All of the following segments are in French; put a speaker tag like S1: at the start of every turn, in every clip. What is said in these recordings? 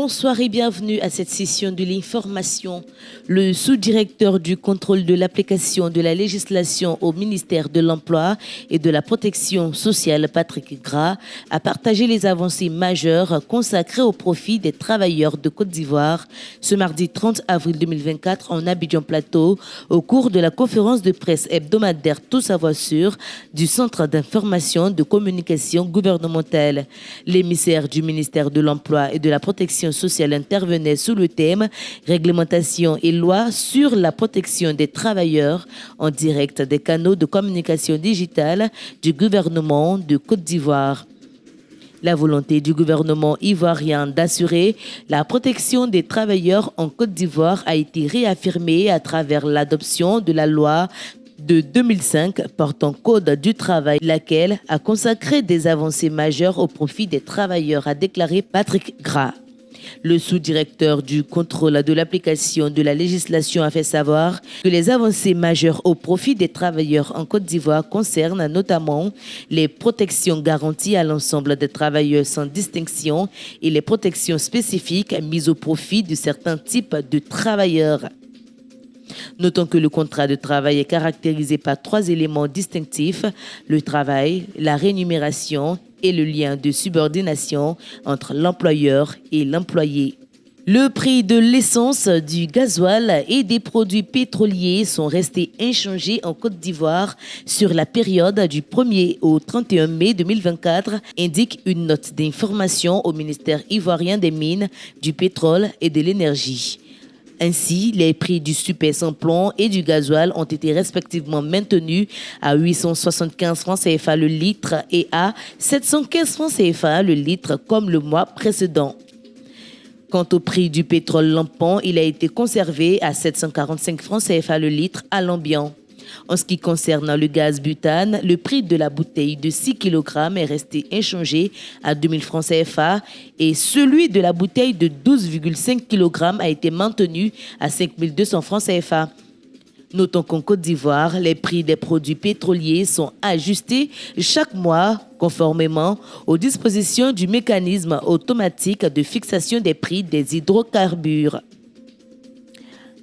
S1: Bonsoir et bienvenue à cette session de l'information. Le sous-directeur du contrôle de l'application de la législation au ministère de l'Emploi et de la Protection sociale, Patrick Gras, a partagé les avancées majeures consacrées au profit des travailleurs de Côte d'Ivoire ce mardi 30 avril 2024 en Abidjan Plateau au cours de la conférence de presse hebdomadaire Tout savoir sûr du Centre d'information de communication gouvernementale. L'émissaire du ministère de l'Emploi et de la Protection sociale intervenait sous le thème « Réglementation et loi sur la protection des travailleurs en direct des canaux de communication digitale du gouvernement de Côte d'Ivoire ». La volonté du gouvernement ivoirien d'assurer la protection des travailleurs en Côte d'Ivoire a été réaffirmée à travers l'adoption de la loi de 2005 portant Code du travail, laquelle a consacré des avancées majeures au profit des travailleurs, a déclaré Patrick Gras. Le sous-directeur du contrôle de l'application de la législation a fait savoir que les avancées majeures au profit des travailleurs en Côte d'Ivoire concernent notamment les protections garanties à l'ensemble des travailleurs sans distinction et les protections spécifiques mises au profit de certains types de travailleurs. Notons que le contrat de travail est caractérisé par 3 éléments distinctifs: le travail, la rémunération et le lien de subordination entre l'employeur et l'employé. Le prix de l'essence, du gasoil et des produits pétroliers sont restés inchangés en Côte d'Ivoire sur la période du 1er au 31 mai 2024, indique une note d'information au ministère ivoirien des Mines, du Pétrole et de l'Énergie. Ainsi, les prix du super sans plomb et du gasoil ont été respectivement maintenus à 875 francs CFA le litre et à 715 francs CFA le litre comme le mois précédent. Quant au prix du pétrole lampant, il a été conservé à 745 francs CFA le litre à l'ambiant. En ce qui concerne le gaz butane, le prix de la bouteille de 6 kg est resté inchangé à 2000 francs CFA et celui de la bouteille de 12,5 kg a été maintenu à 5200 francs CFA. Notons qu'en Côte d'Ivoire, les prix des produits pétroliers sont ajustés chaque mois conformément aux dispositions du mécanisme automatique de fixation des prix des hydrocarbures.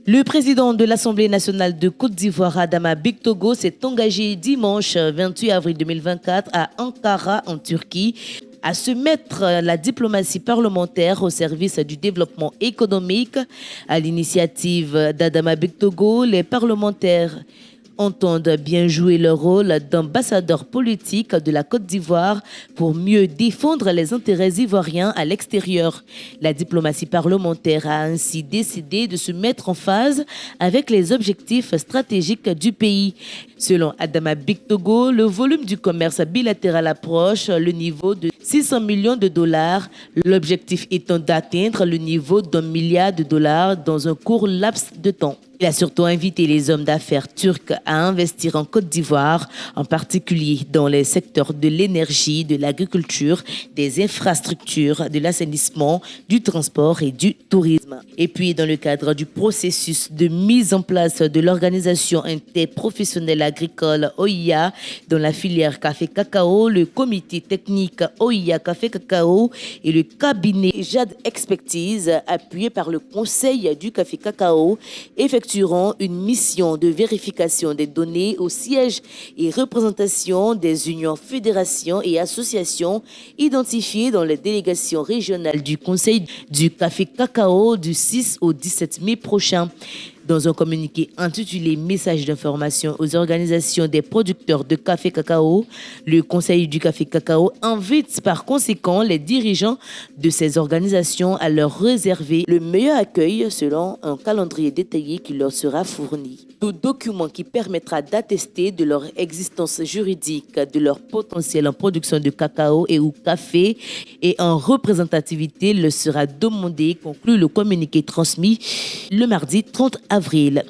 S1: Le président de l'Assemblée nationale de Côte d'Ivoire, Adama Bictogo, s'est engagé dimanche 28 avril 2024 à Ankara, en Turquie, à se mettre la diplomatie parlementaire au service du développement économique. À l'initiative d'Adama Bictogo, les parlementaires entendent bien jouer leur rôle d'ambassadeur politique de la Côte d'Ivoire pour mieux défendre les intérêts ivoiriens à l'extérieur. La diplomatie parlementaire a ainsi décidé de se mettre en phase avec les objectifs stratégiques du pays. Selon Adama Bictogo, le volume du commerce bilatéral approche le niveau de 600 millions de dollars, l'objectif étant d'atteindre le niveau d'1 milliard de dollars dans un court laps de temps. Il a surtout invité les hommes d'affaires turcs à investir en Côte d'Ivoire, en particulier dans les secteurs de l'énergie, de l'agriculture, des infrastructures, de l'assainissement, du transport et du tourisme. Et puis, dans le cadre du processus de mise en place de l'organisation interprofessionnelle agricole OIA dans la filière café-cacao, le comité technique OIA café-cacao et le cabinet Jade Expertise, appuyé par le Conseil du café-cacao, effectueront une mission de vérification des données au siège et représentation des unions, fédérations et associations identifiées dans les délégations régionales du Conseil du café-cacao du 6 au 17 mai prochain. Dans un communiqué intitulé « Message d'information aux organisations des producteurs de café-cacao », le Conseil du café-cacao invite par conséquent les dirigeants de ces organisations à leur réserver le meilleur accueil selon un calendrier détaillé qui leur sera fourni. Tout document qui permettra d'attester de leur existence juridique, de leur potentiel en production de cacao et ou café et en représentativité le sera demandé, conclut le communiqué transmis le mardi 30 avril.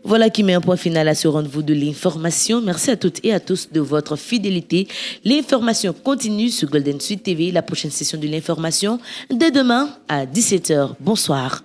S1: Voilà qui met un point final à ce rendez-vous de l'information. Merci à toutes et à tous de votre fidélité. L'information continue sur Golden Suite TV. La prochaine session de l'information dès demain à 17h. Bonsoir.